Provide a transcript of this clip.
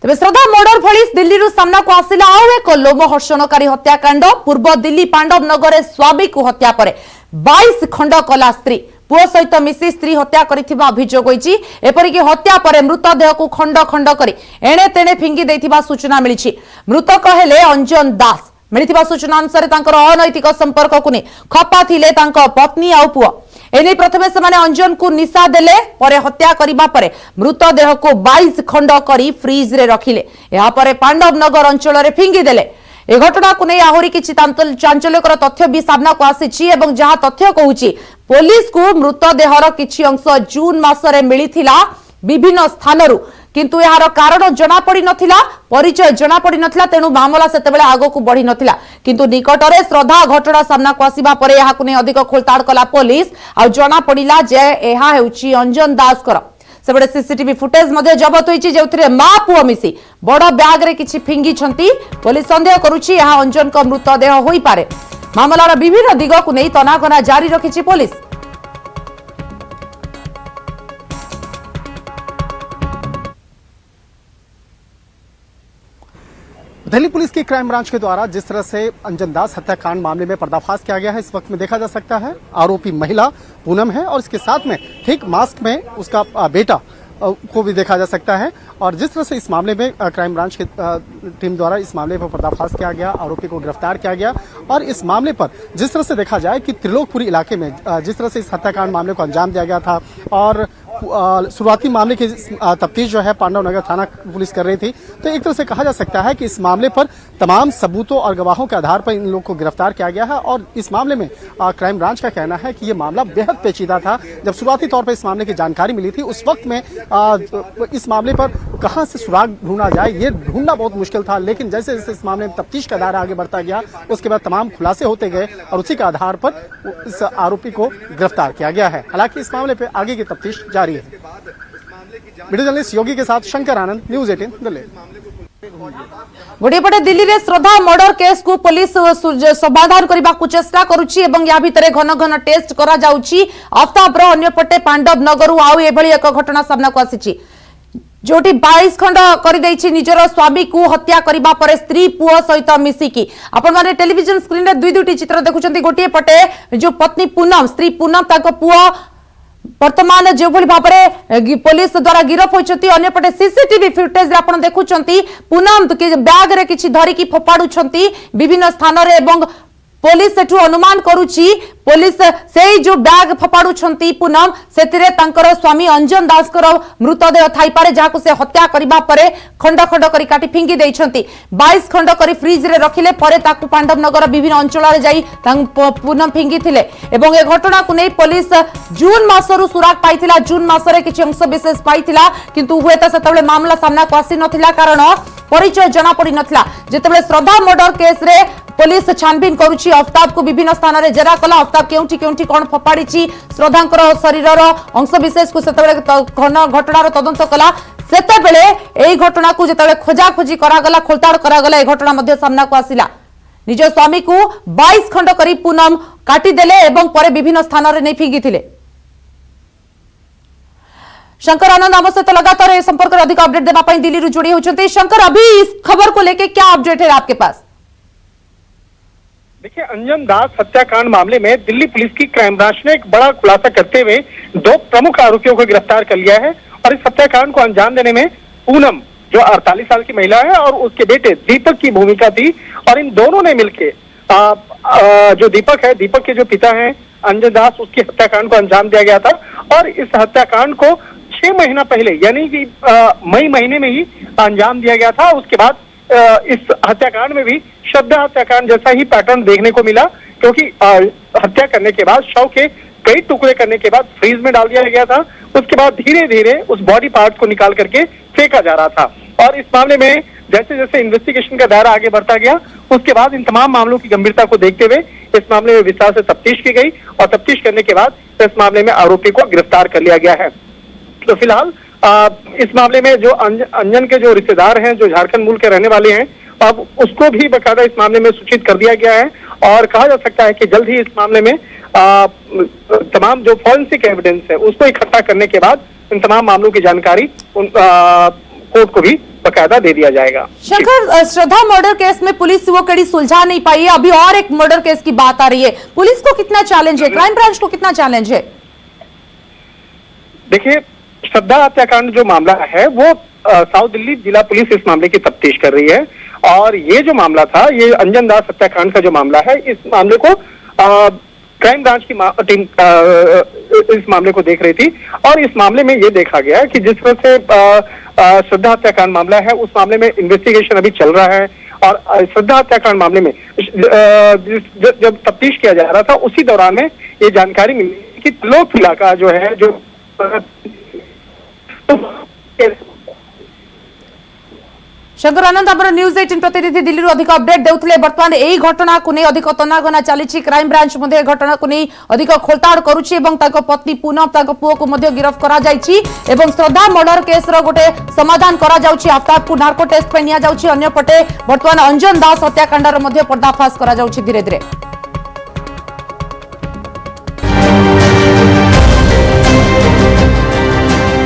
तेज श्रद्धा murder भली दिल्ली सामना को आसिला आउ एक लोमहर्षणकारी हत्याकांड। पूर्व दिल्ली पांडव नगर स्वामी को हत्या पर 22 खंड कला स्त्री पुओ सहित मिसी स्त्री हत्या करिथिबा अभियोग होईची। एपरिकी हत्या पर मृतदेह को खंड खंड करी एणे तेणे फिंगी देथिबा सूचना मिलिछि। मृतक हेले अंजन दास। मिलिथिबा सूचना अनुसार तांकर अनैतिक संपर्क को नै खपा थिले तांको पत्नी आ पुओ। एने प्रथमे से माने अंजन को निशा देले परे हत्या करिबा परे मृतदेह को 22 खंड करी फ्रीज रे रखिले। या परे पांडव नगर अंचल रे फिंगी देले। ए घटना को नै आहुरी किछि चांचल्यकर तथ्य भी सामना को आसीछि एवं जहां तथ्य कहूछि पुलिस को मृतदेहर किछि अंश जून मासरे मिलिथिला विभिन्न स्थानरू, किंतु यार कारण जना पड़ी नथिला, परिचय जना पड़ी नथिला। तेनु मामला सेतेबेले आगो को बढ़ी नथिला, किंतु निकटरे श्रद्धा घटना सामना को आसीबा परे याहाकु नै अधिक खोलताड़ कला पुलिस। आ जना पड़िला जे एहा हेउछि अंजन दास कर। सेबडे सीसीटीवी फुटेज मध्ये जबत होईछि जेउथिरे मा पुओ मिसी बड़ बैग रे किछि फिंगी छंती। पुलिस संदेह करूछि यहा अंजन को मृतदेह होई पारे। मामलार विभिन्न दिग को नै तनाघना जारी रखिछि पुलिस। दिल्ली पुलिस की क्राइम ब्रांच के द्वारा जिस तरह से अंजन दास हत्याकांड मामले में पर्दाफाश किया गया है, इस वक्त में देखा जा सकता है आरोपी महिला पूनम है और इसके साथ में ठीक मास्क में उसका बेटा को भी देखा जा सकता है। और जिस तरह से इस मामले में क्राइम ब्रांच की टीम द्वारा इस मामले पर पर्दाफाश किया गया, आरोपी को गिरफ्तार किया गया। और इस मामले पर जिस तरह से देखा जाए कि त्रिलोकपुरी इलाके में जिस तरह से इस हत्याकांड मामले को अंजाम दिया गया था और शुरुआती मामले की तफ्तीश जो है पांडव नगर थाना पुलिस कर रही थी, तो एक तरह से कहा जा सकता है कि इस मामले पर तमाम सबूतों और गवाहों के आधार पर इन लोगों को गिरफ्तार किया गया है। और इस मामले में क्राइम ब्रांच का कहना है कि ये मामला बेहद पेचीदा था। जब शुरुआती तौर पर इस मामले की जानकारी मिली थी उस वक्त में इस मामले पर कहां से सुराग ढूंढा जाए ये ढूंढना बहुत मुश्किल था, लेकिन जैसे जैसे इस मामले में तफ्तीश का दायरा आगे बढ़ता गया उसके बाद तमाम खुलासे होते गए और उसी के आधार पर इस आरोपी को गिरफ्तार किया गया है। हालांकि इस मामले पर आगे की तफ्तीश जारी है। वीडियो जर्नलिस्ट योगी के साथ शंकर आनंद, न्यूज़ 18 दिल्ली। गोटेपटे दिल्ली रे श्रद्धा मर्डर केस को पुलिस समाधान करने को चेष्टा करुछि एवं या भितर घन घन टेस्ट करा जाउछि। आफ्ताब रो अन्य पटे पांडव नगर आउ एभली एक घटना सामना को आसीछि जोटी 22 खंड कर देछि निजर स्वामी को हत्या करबा पर स्त्री पुओ सहित मिसिकी। आपण माने टेलीविजन स्क्रीन रे दुईटी चित्र देखुछंती। गोटे पटे जो पत्नी पूनम, स्त्री पूनम ताको पुओ वर्तमान जो भाव में पुलिस द्वारा गिरफ होती। अन्यपटे सीसीटीवी फुटेज आप देखुंट पूनम बैग रे किछि धरिकी फोपाड़ुंट विभिन्न स्थान रे एवं पुलिस सेठू अनुमान करुछि पुलिस से जो बैग फोपाड़ुंट पूनम से स्वामी अंजन दास मृतदेह थाई पारे जहां से हत्या करबा परे खंड खंड करी काटी फिंगी देइछंती। 22 खंड करी फ्रीज रे रखिले परे ताकू पांडव नगर विभिन्न अंचल रे जाई पूनम फिंगी थिले एवं ए घटना को नै पुलिस जून मासरु सुराग पाइथिला। जून मासरे किछि अंश विशेष पाइथिला, किंतु हुए त सेतबेले मामला सामना को आसी नथिला कारण परिचय जना पड़ी नथिला। जेतेबेले श्रद्धा मर्डर केस रे पुलिस छानबीन करुछि, आफ्ताब को विभिन्न स्थान रे जेरा कला। आफ्ताब केउठी केउठी कोन फपाड़ीछि श्रद्धांकर शरीरर अंश विशेष को सेतबेले घटनार तदंत कला। सेतबेले एई घटना को जेतबेले खोजा खोजी करा गला, खोलताड़ करा गला, ए घटना मध्ये सामना को आसिला। निज स्वामी को 22 खंड करी पूनम काटी देले एवं परे विभिन्न स्थान रे नै फिंगी थिले। शंकर आनंद आम सहित लगातार इस संपर्क में अधिक अपडेट देवाई दिल्ली रू जुड़ी होती। शंकर, अभी इस खबर को लेकर क्या अपडेट है आपके पास? देखिए, अंजन दास हत्याकांड मामले में दिल्ली पुलिस की क्राइम ब्रांच ने एक बड़ा खुलासा करते हुए 2 प्रमुख आरोपियों को गिरफ्तार कर लिया है। और इस हत्याकांड को अंजाम देने में पूनम जो 48 साल की महिला है और उसके बेटे दीपक की भूमिका थी। और इन दोनों ने मिलकर जो दीपक है, दीपक के जो पिता हैं अंजन दास, उसकी हत्याकांड को अंजाम दिया गया था। और इस हत्याकांड को 6 महीना पहले यानी कि मई महीने में ही अंजाम दिया गया था। उसके बाद इस हत्याकांड में भी श्रद्धा हत्याकांड जैसा ही पैटर्न देखने को मिला, क्योंकि हत्या करने के बाद शव के कई टुकड़े करने के बाद फ्रीज में डाल दिया गया था। उसके बाद धीरे धीरे उस बॉडी पार्ट को निकाल करके फेंका जा रहा था। और इस मामले में जैसे जैसे इन्वेस्टिगेशन का दायरा आगे बढ़ता गया उसके बाद इन तमाम मामलों की गंभीरता को देखते हुए इस मामले में विस्तार से तफ्तीश की गई और तफ्तीश करने के बाद इस मामले में आरोपी को गिरफ्तार कर लिया गया है। तो फिलहाल इस मामले में जो अंजन के जो रिश्तेदार हैं, जो झारखंड मूल के रहने वाले हैं, अब उसको भी बकायदा इस मामले में सूचित कर दिया गया है। और कहा जा सकता है कि जल्द ही इस मामले में तमाम जो फॉरेंसिक एविडेंस है उसको इकट्ठा करने के बाद इन तमाम मामलों की जानकारी कोर्ट को भी बकायदा दे दिया जाएगा। शंकर, श्रद्धा मर्डर केस में पुलिस वो कड़ी सुलझा नहीं पाई है, अभी और एक मर्डर केस की बात आ रही है, पुलिस को कितना चैलेंज है, क्राइम ब्रांच को कितना चैलेंज है? देखिए, श्रद्धा हत्याकांड जो मामला है वो साउथ दिल्ली जिला पुलिस इस मामले की तफ्तीश कर रही है, और ये जो मामला था, ये अंजन दास हत्याकांड का जो मामला है, इस मामले को क्राइम ब्रांच की टीम इस मामले को देख रही थी, और इस मामले में ये देखा गया कि जिस तरह से श्रद्धा हत्याकांड मामला है, उस मामले में इन्वेस्टिगेशन अभी चल रहा है, और श्रद्धा हत्याकांड मामले में जब तफ्तीश किया जा रहा था, उसी दौरान में ये जानकारी मिली कि त्रिलोक इलाका जो है, जो शंकर आनंद आम न्यूज 18 प्रतिनिधि दिल्ली अधिक अपडेट देउथिले। वर्तमान यही घटना को नहीं अधिक तनाघना चली, क्राइम ब्रांच मध्य घटना को नहीं अधिक खोलताड़ करुछि एवं ताको पत्नी पूनम ताको पुओ को मध्य गिरफ्त करा जायछि एवं श्रद्धा मर्डर केस रो गोटे समाधान करा जाउछि। आफ्ताब को नार्को टेस्ट पे निया जाउछि, अन्य पटे वर्तमान अंजन दास हत्याकांड रो मध्य पर्दाफाश करा जाउछि धीरे धीरे।